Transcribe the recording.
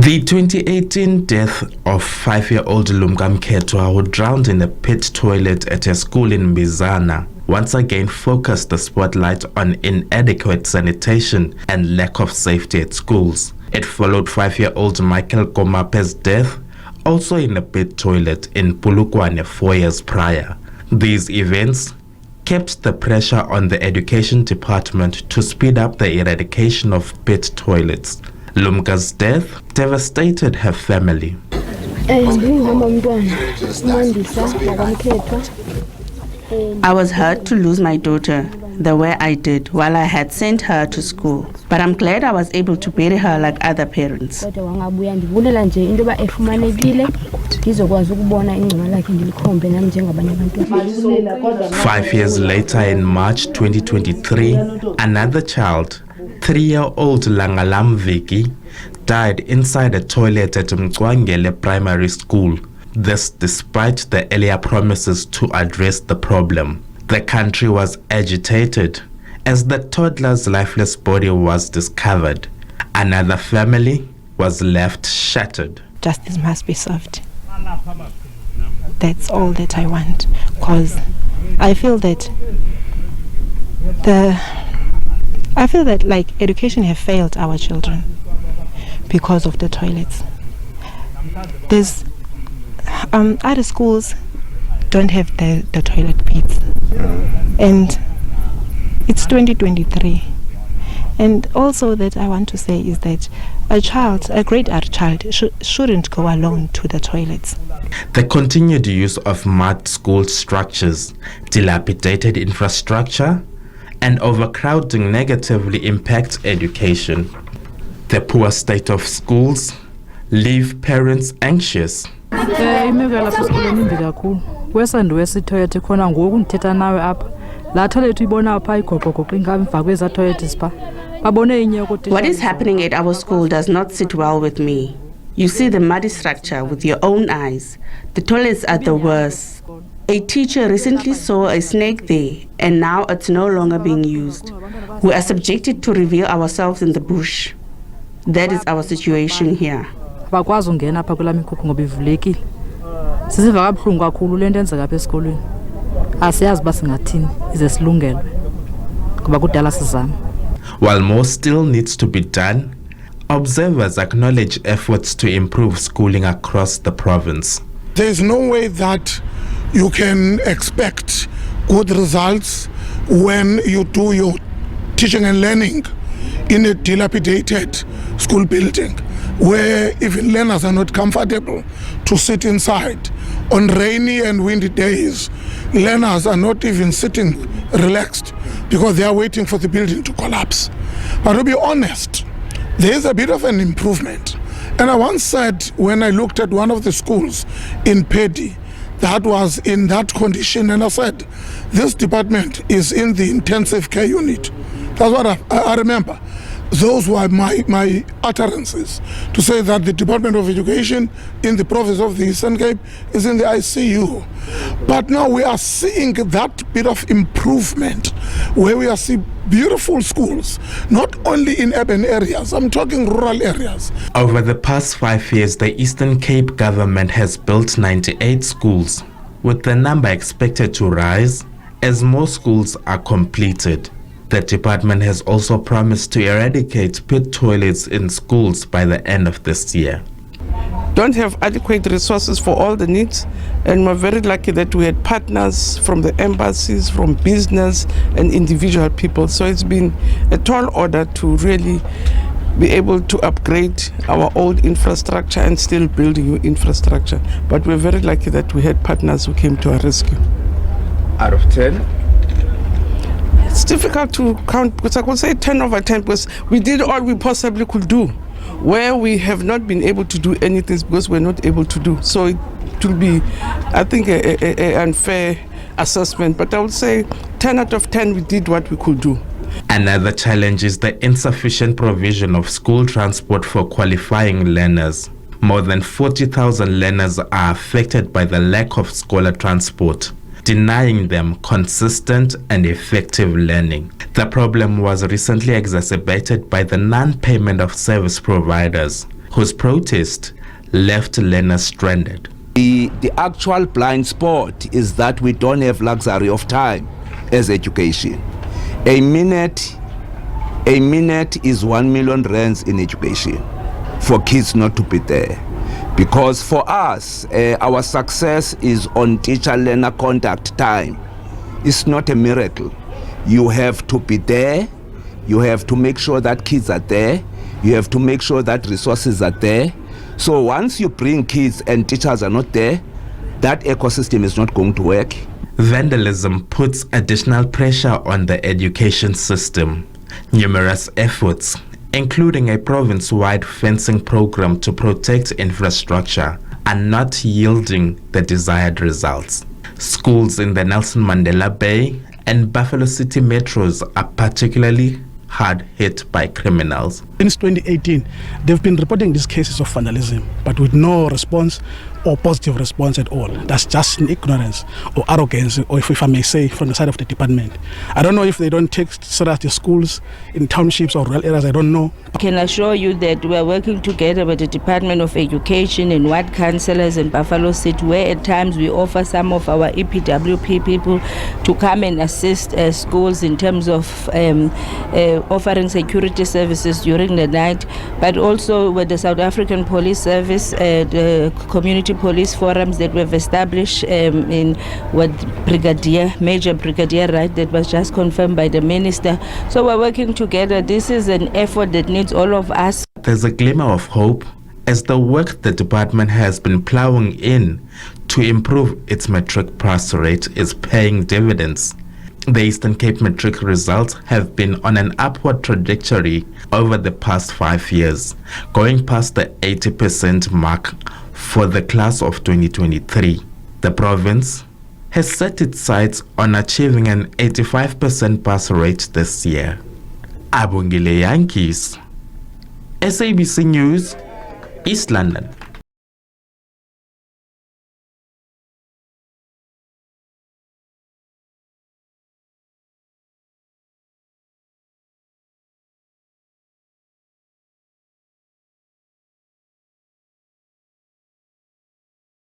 The 2018 death of 5-year-old Lumka Mkhetwa, who drowned in a pit toilet at a school in Mbizana, once again focused the spotlight on inadequate sanitation and lack of safety at schools. It followed 5-year-old Michael Komape's death, also in a pit toilet in Polokwane 4 years prior. These events kept the pressure on the education department to speed up the eradication of pit toilets. Lumka's death devastated her family. I was hurt to lose my daughter the way I did while I had sent her to school, but I'm glad I was able to bury her like other parents. 5 years later, in March 2023, another child, 3-year-old Langalam Viki, died inside a toilet at Mkwangele Primary School. This despite the earlier promises to address the problem. The country was agitated as the toddler's lifeless body was discovered. Another family was left shattered. Justice must be served. That's all that I want, because I feel that like education have failed our children because of the toilets. There's other schools don't have the toilet pits, and it's 2023. And also that I want to say is that a grade R child shouldn't go alone to the toilets. The continued use of mud school structures, dilapidated infrastructure, and overcrowding negatively impacts education. The poor state of schools leave parents anxious. What is happening at our school does not sit well with me. You see the muddy structure with your own eyes. The toilets are the worst. A teacher recently saw a snake there, and now it's no longer being used. We are subjected to reveal ourselves in the bush. That is our situation here. While more still needs to be done, observers acknowledge efforts to improve schooling across the province. There is no way that you can expect good results when you do your teaching and learning in a dilapidated school building, where even learners are not comfortable to sit inside. On rainy and windy days, learners are not even sitting relaxed because they are waiting for the building to collapse. But to be honest, there is a bit of an improvement. And I once said, when I looked at one of the schools in Pedi that was in that condition, and I said, this department is in the intensive care unit. That's what I remember. Those were my utterances to say that the Department of Education in the province of the Eastern Cape is in the ICU. But now we are seeing that bit of improvement where we are seeing beautiful schools, not only in urban areas, I'm talking rural areas. Over the past 5 years, the Eastern Cape government has built 98 schools, with the number expected to rise as more schools are completed. The department has also promised to eradicate pit toilets in schools by the end of this year. Don't have adequate resources for all the needs, and we're very lucky that we had partners from the embassies, from business and individual people. So it's been a tall order to really be able to upgrade our old infrastructure and still build new infrastructure. But we're very lucky that we had partners who came to our rescue. Out of 10? It's difficult to count, because I could say 10 over 10, because we did all we possibly could do. Where we have not been able to do anything because we're not able to do. So it will be, I think, an unfair assessment. But I would say 10 out of 10, we did what we could do. Another challenge is the insufficient provision of school transport for qualifying learners. More than 40,000 learners are affected by the lack of scholar transport, denying them consistent and effective learning. The problem was recently exacerbated by the non-payment of service providers. whose protest left learners stranded. The actual blind spot is that we don't have luxury of time as education. A minute is 1 million rands in education for kids not to be there. Because for us, our success is on teacher-learner contact time. It's not a miracle. You have to be there. You have to make sure that kids are there. You have to make sure that resources are there. So once you bring kids and teachers are not there, that ecosystem is not going to work. Vandalism puts additional pressure on the education system. Numerous efforts, including a province-wide fencing program to protect infrastructure, are not yielding the desired results. Schools in the Nelson Mandela Bay and Buffalo City metros are particularly hard hit by criminals. Since 2018, they've been reporting these cases of vandalism, but with no response or positive response at all. That's just an ignorance or arrogance, or if I may say, from the side of the department. I don't know if they don't take serious the schools in townships or rural areas, I don't know. I can assure you that we are working together with the Department of Education and ward councillors in Buffalo City, where at times we offer some of our EPWP people to come and assist schools in terms of offering security services during the night, but also with the South African Police Service, the community police forums that we've established in with Major Brigadier, right, that was just confirmed by the Minister. So we're working together. This is an effort that needs all of us. There's a glimmer of hope as the work the department has been plowing in to improve its matric pass rate is paying dividends. The Eastern Cape matric results have been on an upward trajectory over the past 5 years, going past the 80% mark for the class of 2023. The province has set its sights on achieving an 85% pass rate this year. Abongile Yankees, SABC News, East London.